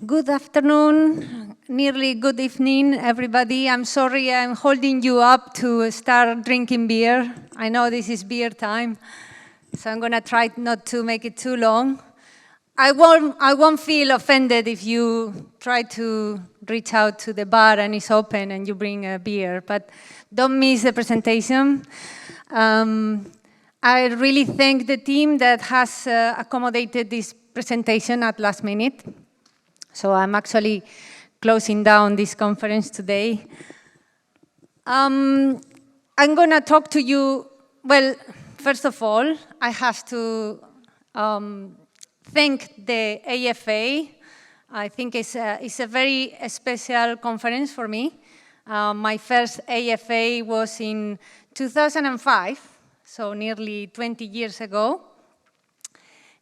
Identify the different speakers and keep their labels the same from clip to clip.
Speaker 1: Good afternoon, nearly good evening, everybody. I'm sorry I'm holding you up to start drinking beer. I know this is beer time, so I'm going to try not to make it too long. I won't feel offended if you try to reach out to the bar and it's open and you bring a beer, but don't miss the presentation. I really thank the team that has accommodated this presentation at last minute. So I'm actually closing down this conference today. I'm going to talk to you, well, first of all, I have to thank the AfA. I think it's a very special conference for me. My first AfA was in 2005, so nearly 20 years ago.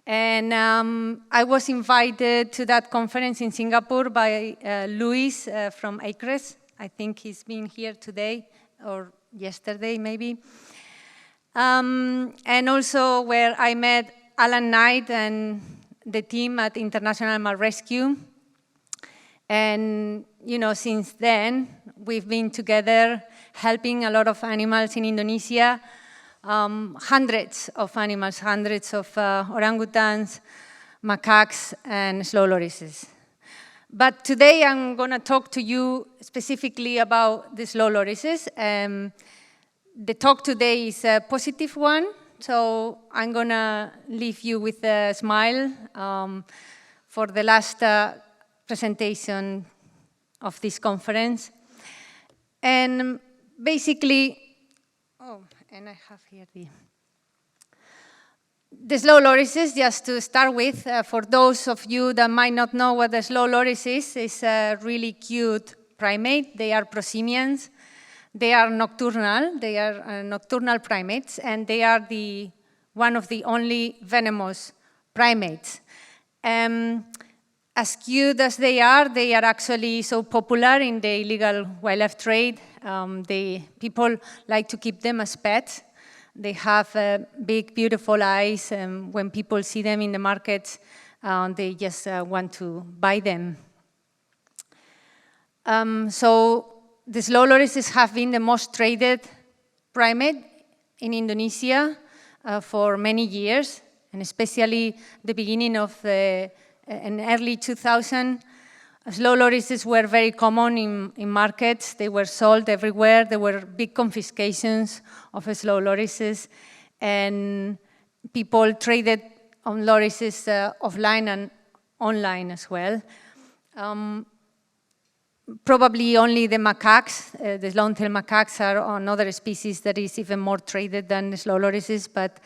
Speaker 1: And I was invited to that conference in Singapore by Luis from ACRES. I think he's been here today or yesterday, maybe. And also where I met Alan Knight and the team at International Animal Rescue. And, you know, since then, we've been together helping a lot of animals in Indonesia. Hundreds of animals, hundreds of orangutans, macaques, and slow lorises. But today I'm going to talk to you specifically about the slow lorises. The talk today is a positive one, so I'm going to leave you with a smile for the last presentation of this conference. And basically, and I have here the slow lorises, just to start with. For those of you that might not know what the slow loris is, it's a really cute primate. They are prosimians. They are nocturnal. They are nocturnal primates, and they are one of the only venomous primates. As cute as they are actually so popular in the illegal wildlife trade. People like to keep them as pets. They have big, beautiful eyes, and when people see them in the markets, they just want to buy them. So the slow lorises have been the most traded primate in Indonesia for many years, and especially the beginning of in early 2000. Slow lorises were very common in markets. They were sold everywhere. There were big confiscations of slow lorises, and people traded on lorises offline and online as well. Probably only the macaques, the long-tailed macaques, are another species that is even more traded than the slow lorises, but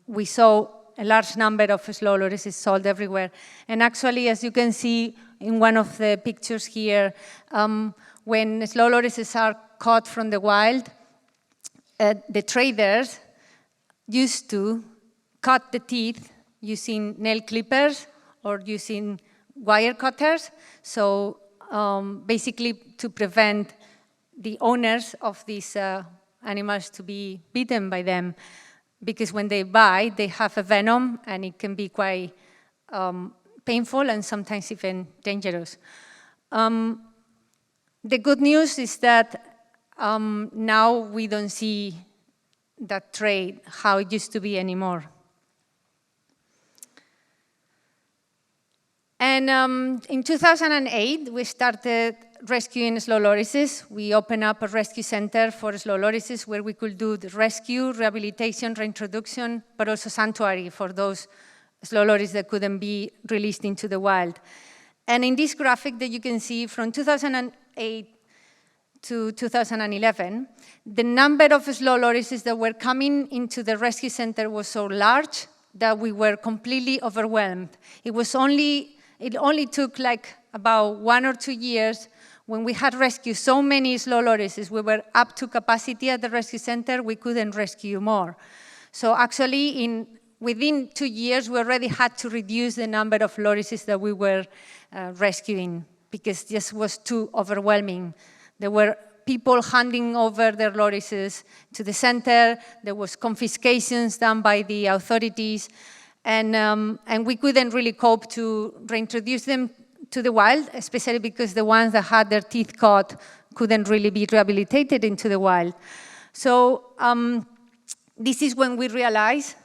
Speaker 1: we saw a large number of slow lorises sold everywhere. And actually, as you can see in one of the pictures here, when slow lorises are caught from the wild, the traders used to cut the teeth using nail clippers or using wire cutters. So basically to prevent the owners of these animals to be beaten by them. Because when they bite, they have a venom, and it can be quite painful and sometimes even dangerous. The good news is that now we don't see that trade how it used to be anymore. And in 2008, we started rescuing slow lorises. We opened up a rescue center for slow lorises where we could do the rescue, rehabilitation, reintroduction, but also sanctuary for those slow lorises that couldn't be released into the wild. And in this graphic that you can see from 2008 to 2011, the number of slow lorises that were coming into the rescue center was so large that we were completely overwhelmed. It only took like about 1 or 2 years when we had rescued so many slow lorises. We were up to capacity at the rescue center. We couldn't rescue more. So actually, within 2 years, we already had to reduce the number of lorises that we were rescuing because this was too overwhelming. There were people handing over their lorises to the center. There was confiscations done by the authorities. And we couldn't really cope to reintroduce them to the wild, especially because the ones that had their teeth caught couldn't really be rehabilitated into the wild. So this is when we realized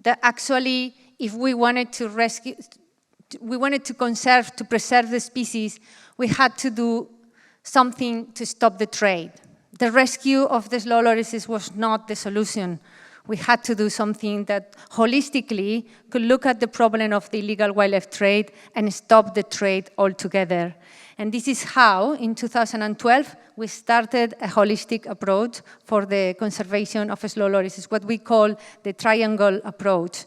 Speaker 1: that actually, if we wanted to rescue, we wanted to conserve, to preserve the species, we had to do something to stop the trade. The rescue of the slow lorises was not the solution. We had to do something that holistically could look at the problem of the illegal wildlife trade and stop the trade altogether. And this is how, in 2012, we started a holistic approach for the conservation of slow lorises, what we call the triangle approach.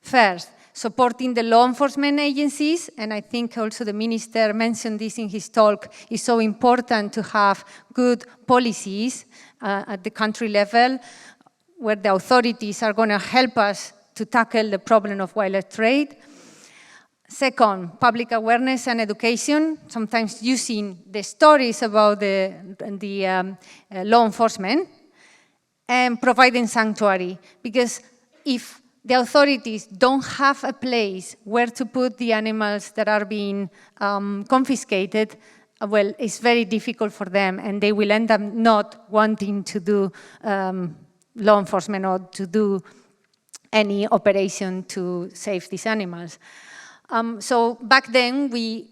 Speaker 1: First, supporting the law enforcement agencies, and I think also the minister mentioned this in his talk, is so important to have good policies at the country level, where the authorities are going to help us to tackle the problem of wildlife trade. Second, public awareness and education, sometimes using the stories about the law enforcement, and providing sanctuary. Because if the authorities don't have a place where to put the animals that are being confiscated, well, it's very difficult for them, and they will end up not wanting to do law enforcement or to do any operation to save these animals. So back then, we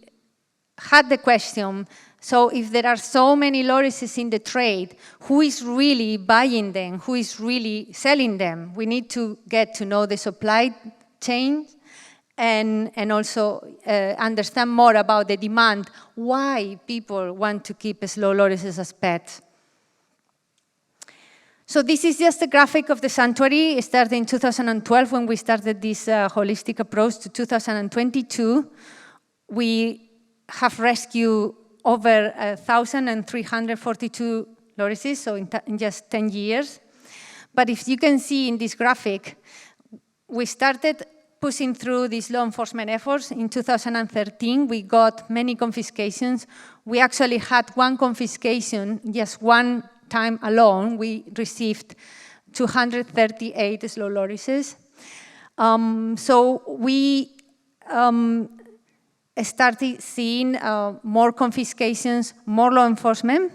Speaker 1: had the question, so if there are so many lorises in the trade, who is really buying them? Who is really selling them? We need to get to know the supply chain and also understand more about the demand, why people want to keep slow lorises as pets. So this is just a graphic of the sanctuary. It started in 2012 when we started this holistic approach to 2022. We have rescued over 1,342 lorises, so in just 10 years. But if you can see in this graphic, we started pushing through these law enforcement efforts. In 2013, we got many confiscations. We actually had one confiscation, just one time alone, we received 238 slow lorises. So we started seeing more confiscations, more law enforcement.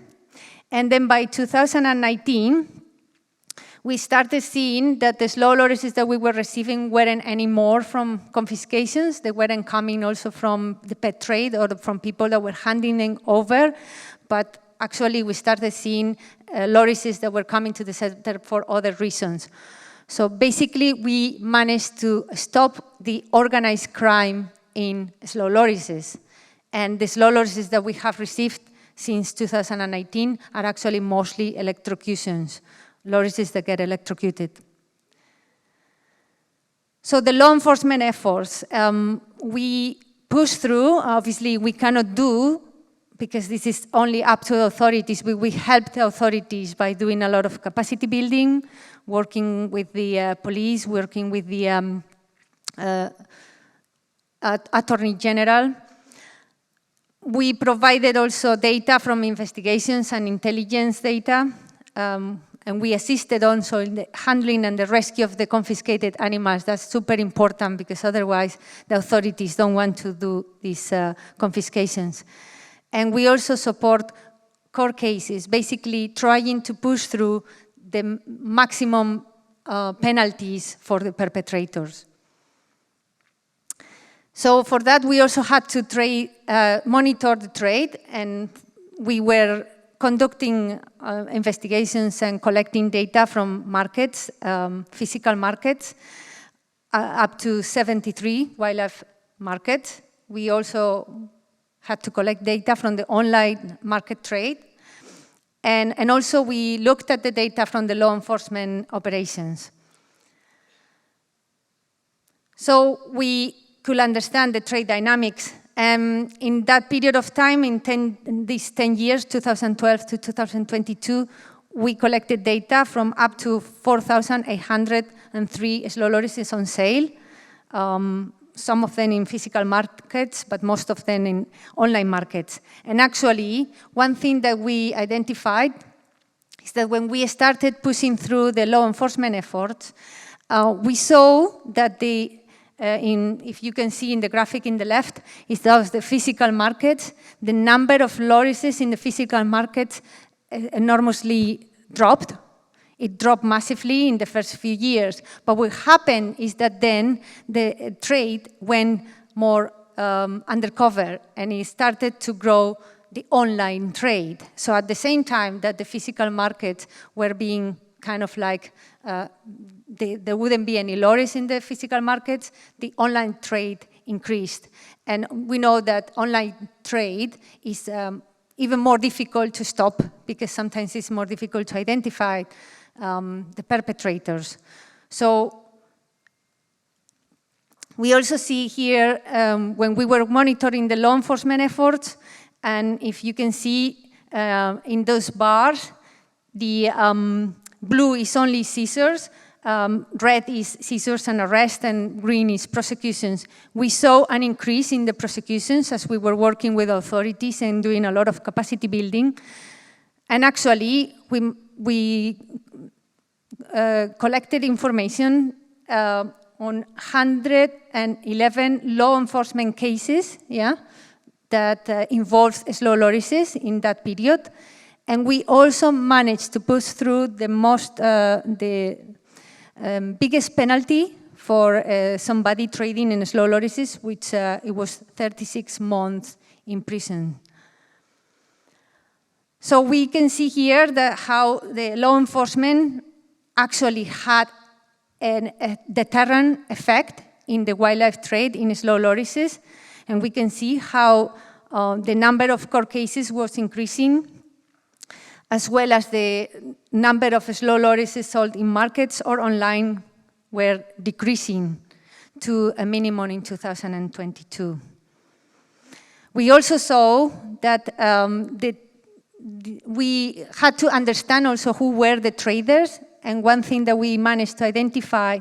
Speaker 1: And then by 2019, we started seeing that the slow lorises that we were receiving weren't anymore from confiscations. They weren't coming also from the pet trade or from people that were handing them over. But actually, we started seeing lorises that were coming to the center for other reasons. So basically, we managed to stop the organized crime in slow lorises. And the slow lorises that we have received since 2019 are actually mostly electrocutions, lorises that get electrocuted. So the law enforcement efforts, we push through. Obviously, we cannot do, because this is only up to the authorities. We help the authorities by doing a lot of capacity building, working with the police, working with the Attorney General. We provided also data from investigations and intelligence data, and we assisted also in the handling and the rescue of the confiscated animals. That's super important, because otherwise the authorities don't want to do these confiscations. And we also support court cases, basically trying to push through the maximum penalties for the perpetrators. So for that, we also had to monitor the trade, and we were conducting investigations and collecting data from markets, physical markets, up to 73 wildlife markets. We also had to collect data from the online market trade. And also we looked at the data from the law enforcement operations. So we could understand the trade dynamics. In that period of time, in these 10 years, 2012 to 2022, we collected data from up to 4,803 slow lorises on sale. Some of them in physical markets, but most of them in online markets. And actually, one thing that we identified is that when we started pushing through the law enforcement efforts, we saw that the if you can see in the graphic in the left, is those the physical markets. The number of lorises in the physical markets enormously dropped. It dropped massively in the first few years. But what happened is that then the trade went more undercover, and it started to grow the online trade. So at the same time that the physical markets were being kind of like, there wouldn't be any lorries in the physical markets, the online trade increased. And we know that online trade is even more difficult to stop, because sometimes it's more difficult to identify the perpetrators. So we also see here, when we were monitoring the law enforcement efforts, and if you can see in those bars, the blue is only seizures, red is seizures and arrest, and green is prosecutions. We saw an increase in the prosecutions as we were working with authorities and doing a lot of capacity building. And actually, we collected information on 111 law enforcement cases, that involves slow lorries in that period. And we also managed to push through the biggest penalty for somebody trading in slow lorries, which it was 36 months in prison. So we can see here how the law enforcement actually had a deterrent effect in the wildlife trade in slow lorries. And we can see how the number of court cases was increasing, as well as the number of slow lorries sold in markets or online were decreasing to a minimum in 2022. We also saw that we had to understand also who were the traders, and one thing that we managed to identify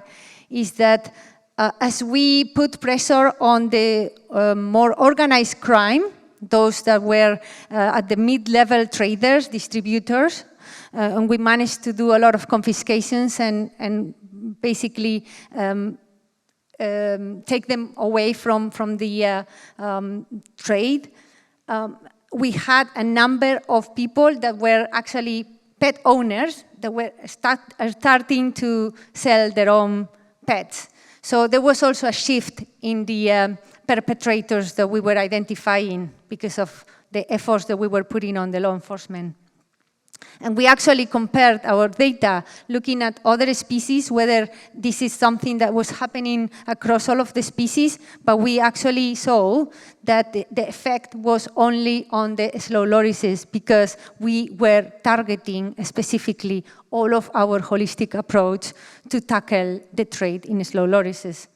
Speaker 1: is that as we put pressure on the more organized crime, those that were at the mid-level traders, distributors, and we managed to do a lot of confiscations and basically take them away from the trade. We had a number of people that were actually pet owners that were starting to sell their own pets. So there was also a shift in the perpetrators that we were identifying because of the efforts that we were putting on the law enforcement. And we actually compared our data looking at other species, whether this is something that was happening across all of the species, but we actually saw that the effect was only on the slow lorries because we were targeting specifically all of our holistic approach to tackle the trade in slow lorries.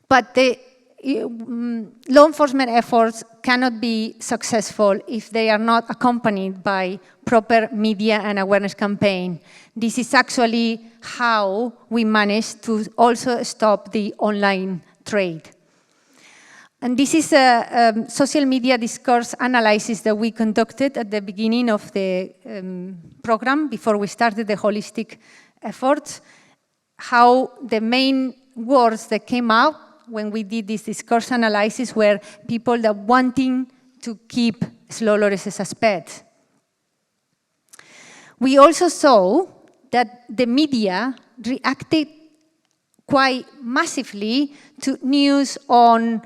Speaker 1: But the law enforcement efforts cannot be successful if they are not accompanied by proper media and awareness campaign. This is actually how we managed to also stop the online trade. And this is a social media discourse analysis that we conducted at the beginning of the program, before we started the holistic efforts, how the main words that came out when we did this discourse analysis were people that wanting to keep slow lorries as pets. We also saw that the media reacted quite massively to news on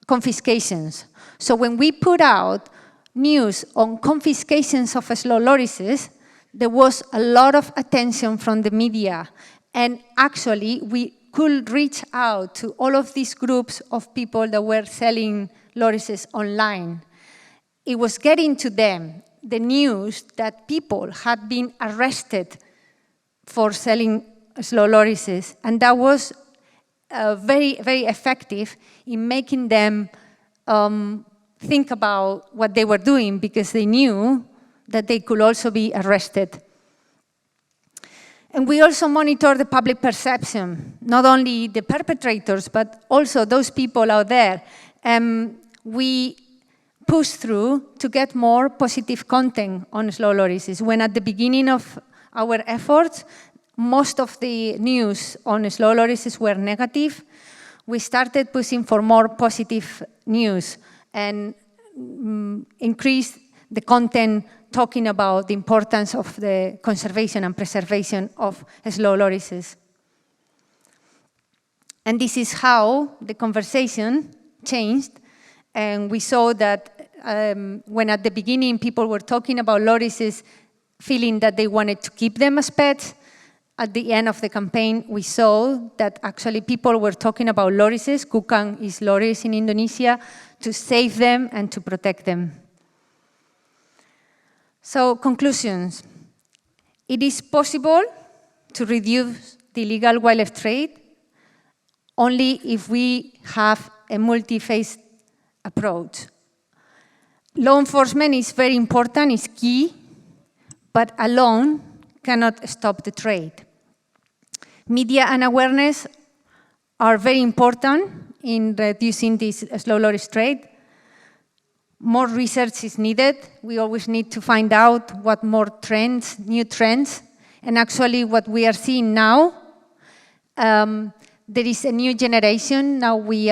Speaker 1: confiscations. So when we put out news on confiscations of slow lorries, there was a lot of attention from the media. And actually, we could reach out to all of these groups of people that were selling lorries online. It was getting to them the news that people had been arrested for selling slow lorries, and that was very, very effective in making them think about what they were doing, because they knew that they could also be arrested. And we also monitor the public perception, not only the perpetrators, but also those people out there. We push through to get more positive content on slow lorries. When at the beginning of our efforts, most of the news on slow lorries were negative, we started pushing for more positive news and increased the content talking about the importance of the conservation and preservation of slow lorries. And this is how the conversation changed. And we saw that when at the beginning people were talking about lorries, feeling that they wanted to keep them as pets, at the end of the campaign, we saw that actually people were talking about lorries, Kuching is lorries in Indonesia, to save them and to protect them. So, conclusions. It is possible to reduce the illegal wildlife trade only if we have a multi-phase approach. Law enforcement is very important, is key, but alone cannot stop the trade. Media and awareness are very important in reducing this slow lorries trade. More research is needed. We always need to find out what more trends, new trends, and actually what we are seeing now, there is a new generation. Now we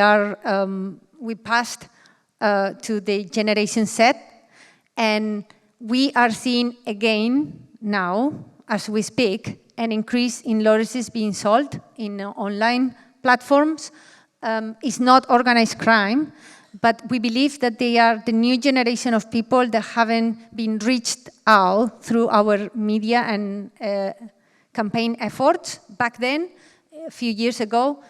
Speaker 1: passed to the generation Z, and we are seeing again now, as we speak, an increase in lorries being sold in online platforms. It's not organized crime, but we believe that they are the new generation of people that haven't been reached out through our media and campaign efforts back then, a few years ago.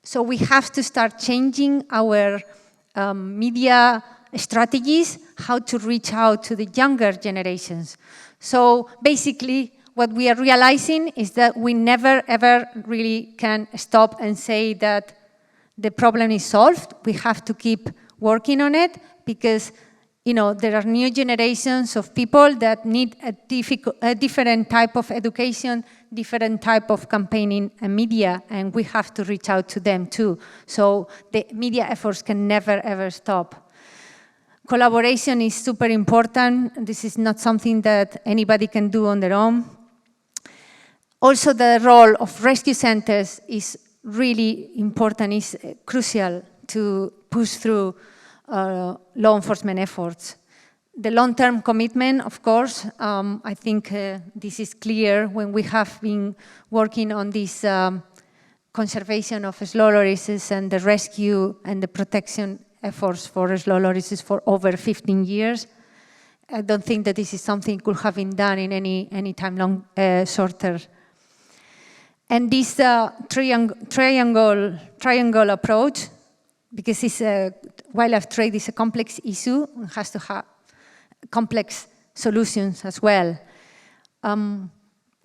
Speaker 1: So we have to start changing our media strategies, how to reach out to the younger generations. So basically, what we are realizing is that we never, ever really can stop and say that the problem is solved. We have to keep working on it because, you know, there are new generations of people that need a different type of education, different type of campaigning and media, and we have to reach out to them too. So the media efforts can never, ever stop. Collaboration is super important. This is not something that anybody can do on their own. Also, the role of rescue centers is really important, is crucial to push through law enforcement efforts. The long-term commitment, of course, I think this is clear when we have been working on this conservation of slow lorries and the rescue and the protection efforts for slow lorries for over 15 years. I don't think that this is something could have been done in any time shorter. And this triangle approach, because wildlife trade is a complex issue and has to have complex solutions as well.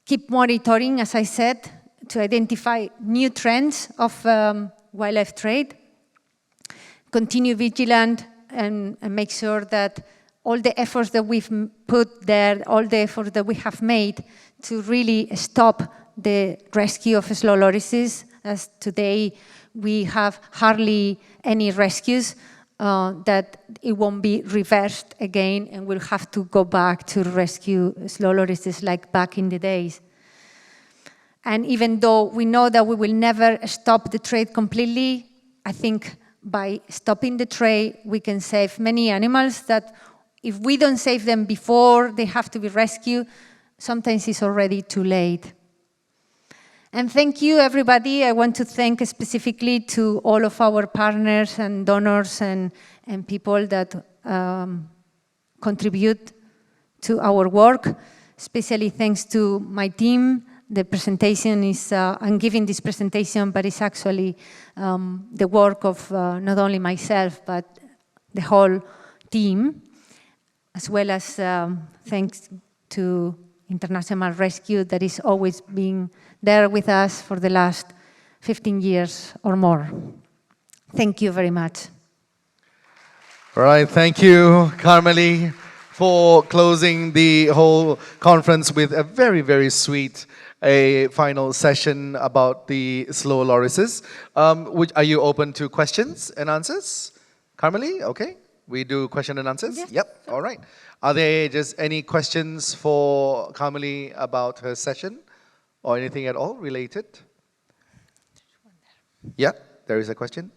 Speaker 1: Keep monitoring, as I said, to identify new trends of wildlife trade. Continue vigilant and make sure that all the efforts that we've put there, all the efforts that we have made to really stop the rescue of slow lorries, as today we have hardly any rescues, that it won't be reversed again and we'll have to go back to rescue slow lorries like back in the days. And even though we know that we will never stop the trade completely, I think by stopping the trade, we can save many animals that if we don't save them before they have to be rescued, sometimes it's already too late. And thank you, everybody. I want to thank specifically to all of our partners and donors and people that contribute to our work, especially thanks to my team. The presentation is, I'm giving this presentation, but it's actually the work of not only myself, but the whole team, as well as thanks to International Rescue that is always being there with us for the last 15 years or more. Thank you very much.
Speaker 2: All right, thank you, Karmele, for closing the whole conference with a very, very sweet final session about the slow lorries. Are you open to questions and answers? Karmele, okay. We do question and answers?
Speaker 1: Yes.
Speaker 2: Yep, all right. Are there just any questions for Karmele about her session? or anything at all related? Yeah, there is a question.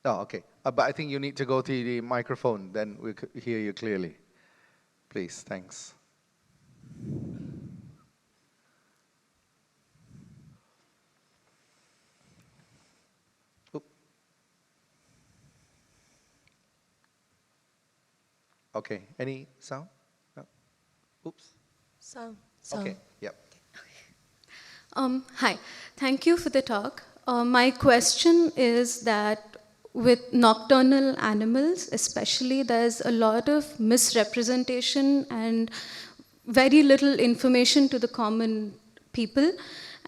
Speaker 2: Oh, okay. But I think you need to go to the microphone, then we could hear you clearly. Please, thanks. Oop. Okay, any sound? No? Oops.
Speaker 3: Sound.
Speaker 2: Okay, yep.
Speaker 3: Hi, thank you for the talk. My question is that with nocturnal animals, especially, there's a lot of misrepresentation and very little information to the common people.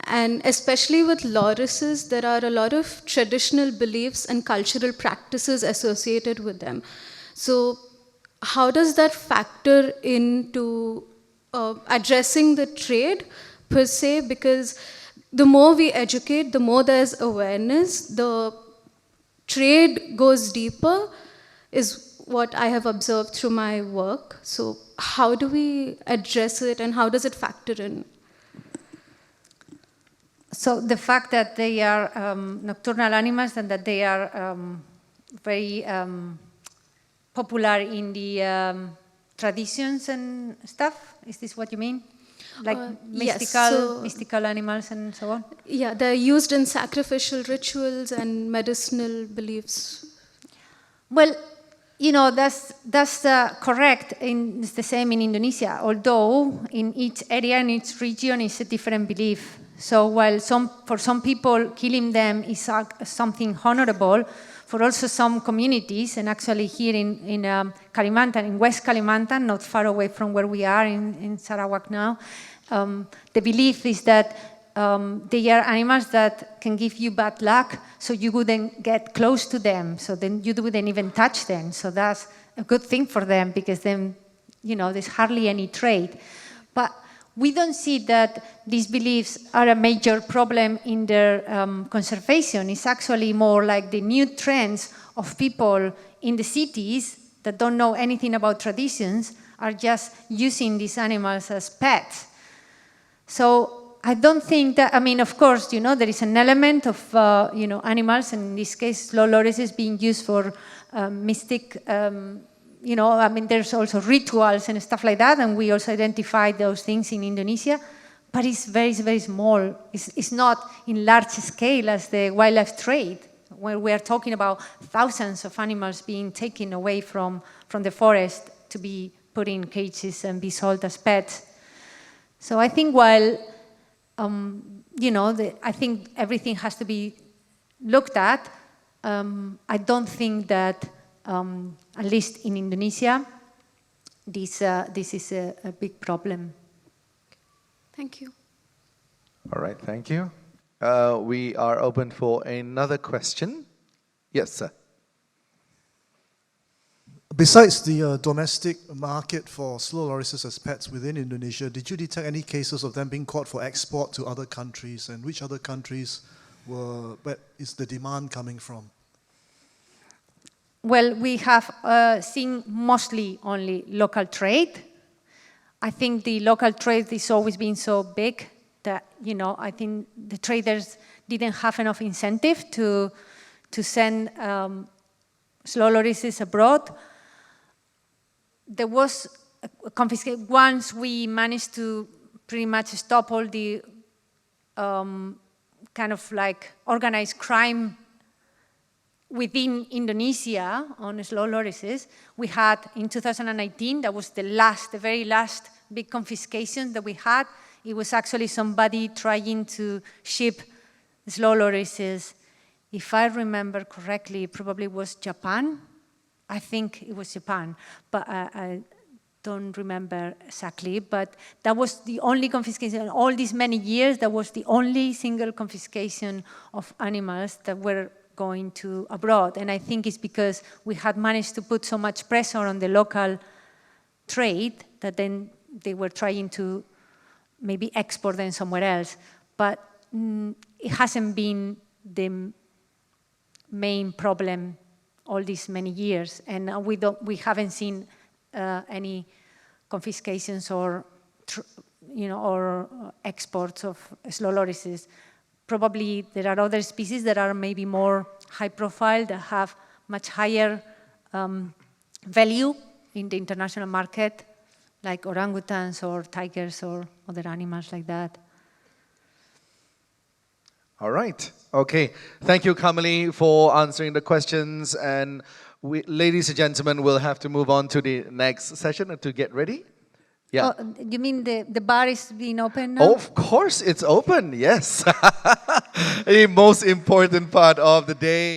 Speaker 3: And especially with lorises, there are a lot of traditional beliefs and cultural practices associated with them. So how does that factor into addressing the trade per se? Because the more we educate, the more there's awareness, the trade goes deeper, is what I have observed through my work. So how do we address it, and how does it factor in?
Speaker 1: So the fact that they are nocturnal animals and that they are very popular in the traditions and stuff, is this what you mean? Like mystical animals and so on?
Speaker 3: Yeah, they're used in sacrificial rituals and medicinal beliefs.
Speaker 1: Well, you know, that's correct. It's the same in Indonesia, although in each area, in each region, it's a different belief. So while for some people, killing them is something honorable, for also some communities, and actually here in Kalimantan, in West Kalimantan, not far away from where we are in Sarawak now, the belief is that they are animals that can give you bad luck, so you wouldn't get close to them, so then you wouldn't even touch them. So that's a good thing for them, because then, you know, there's hardly any trade. But we don't see that these beliefs are a major problem in their conservation. It's actually more like the new trends of people in the cities that don't know anything about traditions are just using these animals as pets. So I don't think that, I mean, of course, you know, there is an element of, you know, animals, and in this case, slow lorises being used for mystic, you know, I mean, there's also rituals and stuff like that, and we also identify those things in Indonesia, but it's very, very small. It's not in large scale as the wildlife trade, where we are talking about thousands of animals being taken away from the forest to be put in cages and be sold as pets. So I think while, you know, I think everything has to be looked at, I don't think that, at least in Indonesia, this is a big problem.
Speaker 3: Thank you.
Speaker 2: All right, thank you. We are open for another question. Yes, sir.
Speaker 4: Besides the domestic market for slow lorises as pets within Indonesia, did you detect any cases of them being caught for export to other countries? And which other countries where is the demand coming from?
Speaker 1: Well, we have seen mostly only local trade. I think the local trade has always been so big that, you know, I think the traders didn't have enough incentive to send slow lorises abroad. There was a confiscation. Once we managed to pretty much stop all the kind of like organized crime within Indonesia on slow lorises, we had in 2019, that was the very last big confiscation that we had. It was actually somebody trying to ship slow lorises. If I remember correctly, it probably was Japan. I think it was Japan, but I don't remember exactly. But that was the only confiscation. In all these many years, that was the only single confiscation of animals that were going to abroad. And I think it's because we had managed to put so much pressure on the local trade that then they were trying to maybe export them somewhere else. But it hasn't been the main problem all these many years, and we haven't seen any confiscations or or exports of slow lorises. Probably there are other species that are maybe more high profile, that have much higher value in the international market, like orangutans or tigers or other animals like that.
Speaker 2: All right. Okay. Thank you, Karmele, for answering the questions. And ladies and gentlemen, we'll have to move on to the next session to get ready. Yeah.
Speaker 1: Oh, you mean the bar is being open now?
Speaker 2: Of course, it's open. Yes. The most important part of the day.